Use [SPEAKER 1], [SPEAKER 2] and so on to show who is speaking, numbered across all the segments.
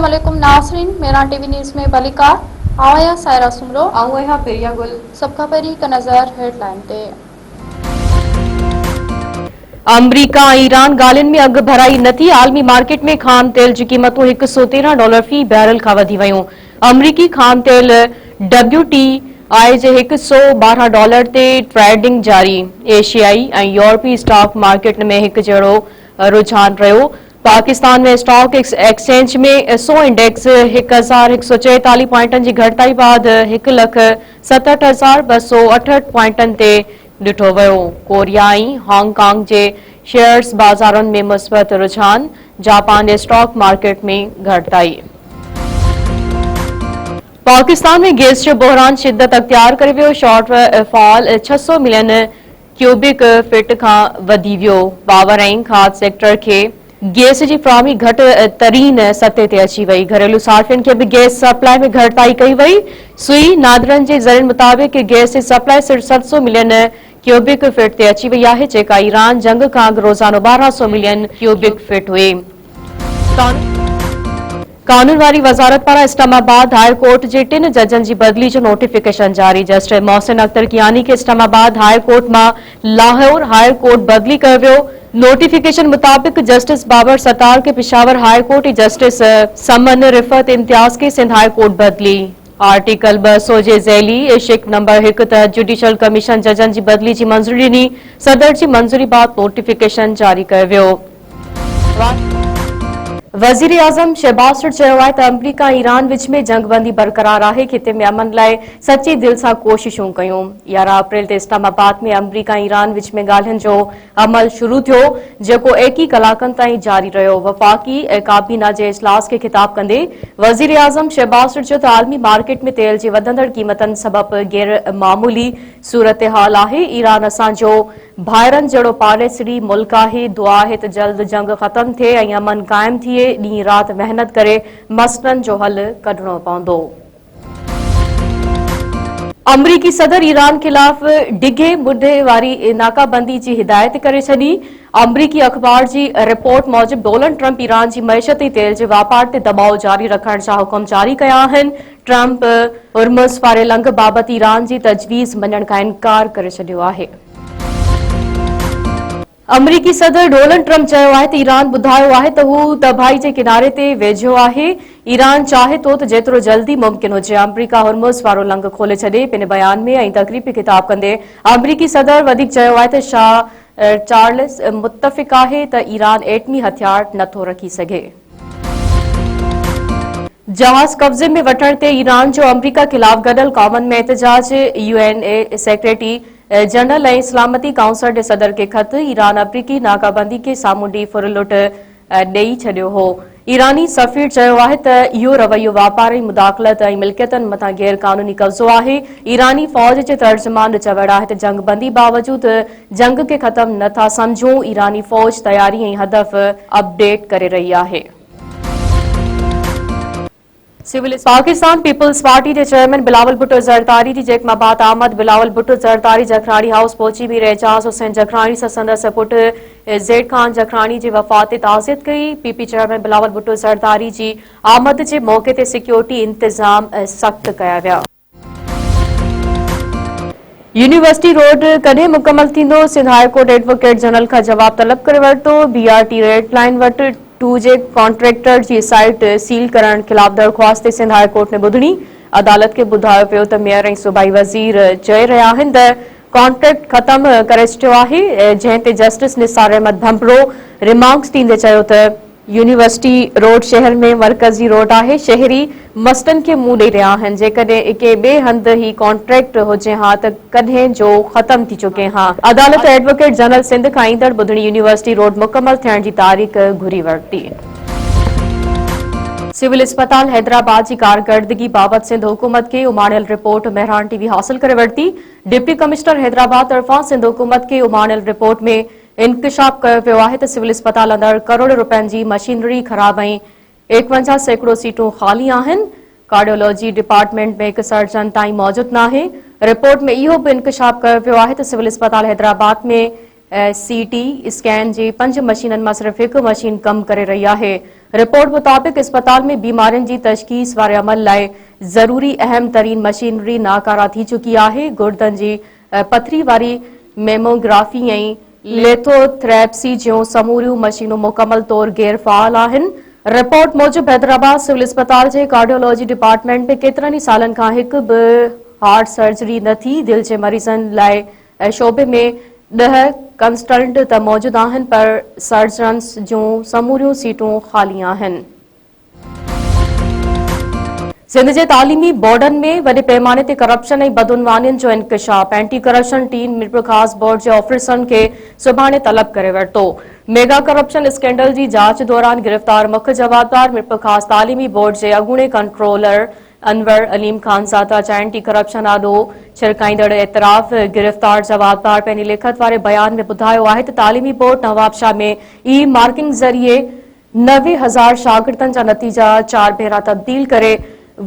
[SPEAKER 1] अस्सलाम वालेकुम नाज़रीन, मेरा टीवी न्यूज़ में बलिकार आवाया सायरा सुमरो
[SPEAKER 2] आऊं पेरिया गुल
[SPEAKER 1] सबका परी का नजर हेडलाइन ते
[SPEAKER 3] अमरीका ईरान ॻाल्हियुनि में अघु भराई नथी। आलमी मार्केट में खान तेल जी क़ीमतूं $113 फी बैरल खां वधी वयूं। अमरीकी खान तेल WTI जे $112 ते ट्रेडिंग जारी। एशियाई ऐं यूरोपी स्टॉक मार्केट में हिकु जहिड़ो रुझान रहियो। पाकिस्तान में स्टॉक एक्सचेंज में 100 इंडेक्स 1144 पॉइंटनि जी घटिताई बाद 1,67,268 पॉइंटनि ते ॾिठो वियो। कोरिया ऐं हांगकांग जे शेयर्स बाज़ारनि में मुस्बत रुझान। जापान जे स्टॉक मार्केट में घटिताई। पाकिस्तान में गैस जो बहरान शिद्दत अख्तियार करे वियो। Short fall 600 million cubic feet खां वधी वियो। पावर ऐं खाद सेक्टर खे गैस जी फ्राहमी घटि तरीन सतह ते अची वई। घरेलू सार्फिन खे बि गैस सप्लाई में घटिताई कई वई। सुई नादरनि जे ज़रिए मुताबिक़ गैस जी सप्लाई सिर्फ़ 700 मिलियन क्यूबिक फीट ते अची वई आहे, जेका ईरान जंग खां अॻु रोज़ानो 1200 मिलियन क्यूबिक फीट हुई। कानून वारी वज़ारत पारां इस्लामाबाद हाई कोर्ट जे 3 जजनि जी बदिली जो नोटिफिकेशन जारी। जस्टिस मोहसिन अख्तर कियानी खे इस्लामाबाद हाई कोर्ट मां लाहौर हाई कोर्ट बदिली कयो वियो। नोटिफिकेशन मुताबिक़ जस्टिस बाबर सतार खे पिशावर हाई कोर्ट ऐं जस्टिस समन रिफत इम्तियाज़ खे सिंध हाई कोर्ट बदिली। आर्टिकल 200 जे ज़ैली शिक नंबर 1 तहत जुडिशल कमीशन जजनि जी बदिली जी मंज़ूरी ॾिनी। सदर जी मंज़ूरी बाद नोटिफिकेशन जारी कयो वियो। वज़ीर आज़म शहबाज शरीफ़ चयो आहे त अमरीका ऐं ईरान विच में जंगबंदी बरक़रार आहे। खिते में अमन लाइ सची दिलि सां कोशिशूं कयूं। 11 अप्रैल ते इस्लामाबाद में अमरीका ऐं ईरान विच में ॻाल्हियुनि जो अमल शुरू थियो, जेको 21 कलाकनि ताईं जारी रहियो। वफ़ाक़ी काबीना जे इजलास खे ख़िताब कंदे वज़ीर आज़म शहबाज शरीफ़ चयो त आलमी मार्केट में तेल जी वधंदड़ क़ीमतनि सबबि गैर मामूली सूरत हाल आहे। ईरान असांजो भाइरनि जहिड़ो पाड़ेसरी मुल्क आहे। दुआ आहे त जल्द जंग ख़त्म थिए ऐं अमन क़ाइम थिए। ॾींहुं राति महिनत करे मसइलनि जो हल कढणो पवंदो। अमरीकी सदर ईरान ख़िलाफ़ डिघे मुदे वारी नाकाबंदी जी हिदायत करे छॾी। अमरीकी अख़बार जी रिपोर्ट मूजिबि डोनाल्ड ट्रंप ईरान जी मईशत ऐं तेल जे वापार ते दबाउ जारी रखण जा हुकुम जारी कया आहिनि। ट्रंप हुर्मुज़ वारे लंघ बाबति ईरान जी तजवीज़ मञण खां इनकार करे छॾियो आहे। अमरीकी सदर डोनाल्ड ट्रंप चयो आहे त ईरान ॿुधायो आहे त हू तबाही जे किनारे ते वेझो आहे। ईरान चाहे थो त जेतिरो जल्दी मुमकिन हुजे अमरीका हुर्मुज़ वारो लंघ खोले छॾे। पिन बयान में ऐं तक़रीब ख़िताब कंदे अमरीकी सदर वधीक चयो आहे त शाह चार्ल्स मुतफ़िक़ आहे त ईरान एटमी हथियार नथो रखी सघे। जहाज़ कब्ज़े में वठण ते ईरान जो अमरीका ख़िलाफ़ गॾियल क़ौमुनि में एहतजाज। UN सेक्रेटरी जनरल ऐं सलामती काउंसिल जे सदर खे ख़त। ईरान अमरीकी नाकाबंदी खे साम्हूं ॾींहुं फुरलुट ॾेई छॾियो हो। ईरानी सफ़ीर चयो आहे त इहो रवैयो वापार ऐं मुदाख़लत ऐं मिल्कियतनि मथां गैर क़ानूनी कब्ज़ो आहे। ईरानी फ़ौज जे तर्जुमान चवण आहे त जंगबंदी बावजूदि जंग खे ख़त्म नथा सम्झूं। ईरानी फ़ौज तयारी ऐं हदफ़ अपडेट करे रही आहे। पाकिस्तान पीपल्स पार्टी के चेयरमैन बिलावल भुट्टो ज़रदारी की जेकमाबाद आमद। बिलावल भुट्टो ज़रदारी जखरानी हाउस पहुची भी एजाज हुसैन जखरानी सां संदसि पुट ज़ेड खान जखरानी की वफ़ात ते ताज़ियत कई। पीपी चेयरमैन बिलावल भुट्टो ज़रदारी की आमद के मौके ते सिक्योरिटी इंतजाम सख्त कया विया। यूनिवर्सिटी रोड कॾहिं मुकम्मल थींदो? Sindh high court advocate general का जवाब तलब करे वरितो। BRT रेड लाइन वटि 2 जे कॉन्ट्रेक्टर की साइट सील करण ख़िलाफ़ दरख़्वास्त ते सिंध हाई कोर्ट ने ॿुधणी। अदालत के बुधायो पियो त मेयर ऐं सूबाई वज़ीर चई रहिया आहिनि त कॉन्ट्रैक्ट ख़त्म करे छॾियो आहे, जंहिं ते जस्टिस निसार अहमद भंभरो रिमार्क्स ॾींदे चयो त यूनिवर्सिटी रोड शहर में मरकज़ी रोड आहे। शहरी मसइलनि खे मुंहुं ॾेई रहिया आहिनि। जेकॾहिं के ॿिए हंधि ही कॉन्ट्रैक्ट हुजे हा त कॾहिं जो ख़त्म थी चुके हा। अदालत एडवोकेट जनरल सिंध खां ईंदड़ ॿुधणी यूनिवर्सिटी रोड मुकम्मल थियण जी तारीख़ घुरी वरिती। सिविल अस्पताल हैदराबाद की कारकर्दगी बाबत सिंध हुकूमत के उमाणियल रिपोर्ट मेहरान टीवी हासिल करे वरिती। डिप्टी कमिश्नर हैदराबाद तरफां सिंध हुकूमत के उमाणियल रिपोर्ट में इंकशाफ कयो वियो आहे त सिविल अस्पताल अंदर करोड़ रुपयनि जी मशीनरी ख़राब ऐं 51 सैकड़ो सीटूं ख़ाली आहिनि। कार्डियोलॉजी डिपार्टमेंट में हिकु सर्जन ताईं मौजूदु नाहे। रिपोर्ट में इहो बि इंकशाफ कयो वियो आहे त सिविल अस्पताल हैदराबाद में CT स्कैन जी 5 मशीननि मां सिर्फ़ हिकु मशीन कम करे रही आहे। रिपोर्ट मुताबिक़ अस्पताल में बीमारियुनि जी तशख़ीस वारे अमल लाइ ज़रूरी अहम तरीन मशीनरी नाकारा थी चुकी आहे। गुर्दनि जी पथरी वारी मेमोग्राफी ऐं लिथोथेरेपी जूं समूरियूं मशीनूं मुकमल तौर गैरफ़ाल आहिनि। रिपोर्ट मूजिबि हैदराबाद सिविल अस्पताल जे कार्डियोलॉजी डिपार्टमेंट में केतिरनि ई सालनि खां हिकु बि हार्ट सर्जरी न थी। दिल जे मरीज़नि लाइ शोबे में 10 कंसल्टेंट त मौजूद आहिनि पर सर्जन्स जूं समूरियूं सीटूं ख़ाली आहिनि। सिंध जे तालीमी बोर्डन में वॾे पैमाने ते करप्शन ऐं बदउनवानियुनि जो इंकशाफ। एंटी करप्शन टीम मीरपुर ख़ास बोर्ड जे ऑफिसरनि खे सुभाणे तलब करे वरितो। मेगा करप्शन स्कैंडल जी जांच दौरान गिरफ़्तार मुख्य जवाबदार मीरपुर ख़ास तालीमी बोर्ड जे अॻूणे कंट्रोलर अनवर अलीम खानज़ादा जा एंटी करप्शन आॾो छिरकाईंदड़ एतराफ़। गिरफ़्तार जवाबदार पंहिंजी लिखत वारे बयान में ॿुधायो आहे त तालीमी बोर्ड नवाबशाह में ई मार्किंग ज़रिए 90,000 शागिर्दनि जा नतीजा 4 भेरा तब्दील करे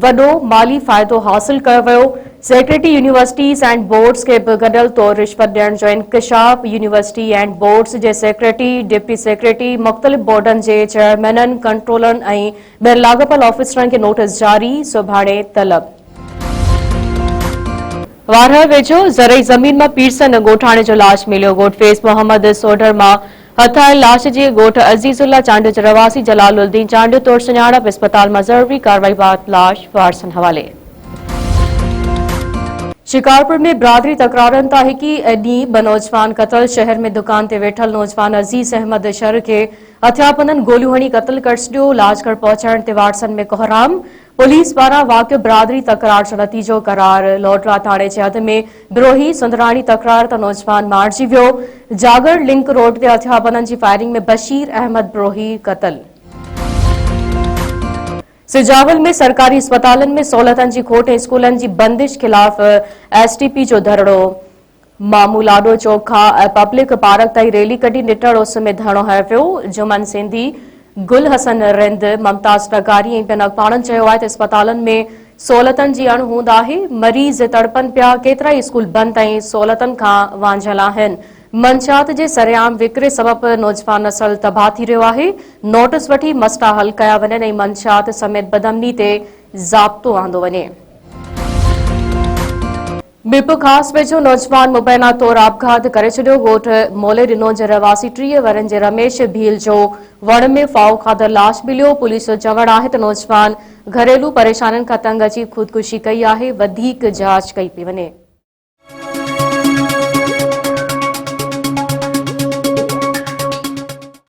[SPEAKER 3] वॾो माली फ़ाइदो हासिल कयो वियो। सेक्रेटरी यूनिवर्सिटीज़ एंड बोर्ड्स खे बि गॾियल तौर रिश्वत ॾियण जो इंकशाफ। यूनिवर्सिटी एंड बोर्ड्स जे सेक्रेटरी, डिप्टी सेक्रेटरी, मुख़्तलिफ़ बोर्डनि जे चेयरमैननि, कंट्रोलरनि ऐं ॿियनि लाॻापियल ऑफिसरनि खे नोटिस जारी। सुभाणे तलब। वारह वेझो ज़रई ज़मीन मां पीरसन ॻोठाणे जो लाश मिलियो। ॻोठ फेस मोहम्मद सोढर मां हथायल लाश जी ॻोठ अज़ीज़ुल्ला चांडियो जो रवासी जलालुद्दीन चांडियो तौर सुञाणप। अस्पताल मां ज़रूरी कार्रवाई बाद लाश वारसनि हवाले। शिकारपुर में बिरादरी तकरारनि तां हिकु ॾींहुं 2 नौजवान क़तल। शहर में दुकान ते वेठल नौजवान अज़ीज़ अहमद शर खे हथियापननि गोलियूं हणी क़तल करे छॾियो। लाशगढ़ पहुचण ते वारसनि में कोहराम। पुलिस पारां वाक़ियो बिरादरी तकरार जो नतीजो करार। लोटरा थाणे जे हद में बिरोही सुंदराणी तकरार त नौजवान मारिजी वियो। जागर लिंक रोड ते हथियापननि जी फायरिंग में बशीर अहमद बिरोही क़तल। सिजावल में सरकारी अस्पतालनि में सहूलियतनि जी खोट ऐं स्कूलनि जी बंदिश ख़िलाफ़ STP जो धरणो। मामूलाडो चौक खां पब्लिक पार्क ताईं रैली कढी निटड़ उस में धरणो हयो वियो। जुमन सिंधी, गुल हसन रिंद, मुमताज टगारी ऐं ॿियनि अॻवाननि चयो आहे त अस्पतालनि में सहूलियतनि जी अणहूंद आहे। मरीज़ तड़पनि पिया। केतिरा ई स्कूल बंदि ऐं सहूलियतनि खां वांझल आहिनि। मंशियात जे सरेआम विकिरे सबबि नौजवान नस्ल तबाह थी रहियो आहे। नोटिस वठी मसइला हल कया वञनि ऐं मंशियात समेत बदअमनी ते ज़ाब्तो आंदो वञे। मीरपुर ख़ास वेझो नौजवान मुबैना तौर आपघात करे छॾियो। ॻोठ मोले ॾिनो जे रवासी 30 वरनि जे रमेश भील जो वण में फाओ खाधल लाश मिलियो। पुलिस जो चवणु आहे त नौजवान घरेलू परेशानियुनि खां तंग अची ख़ुदकुशी कई आहे। वधीक जांच कई पई वञे।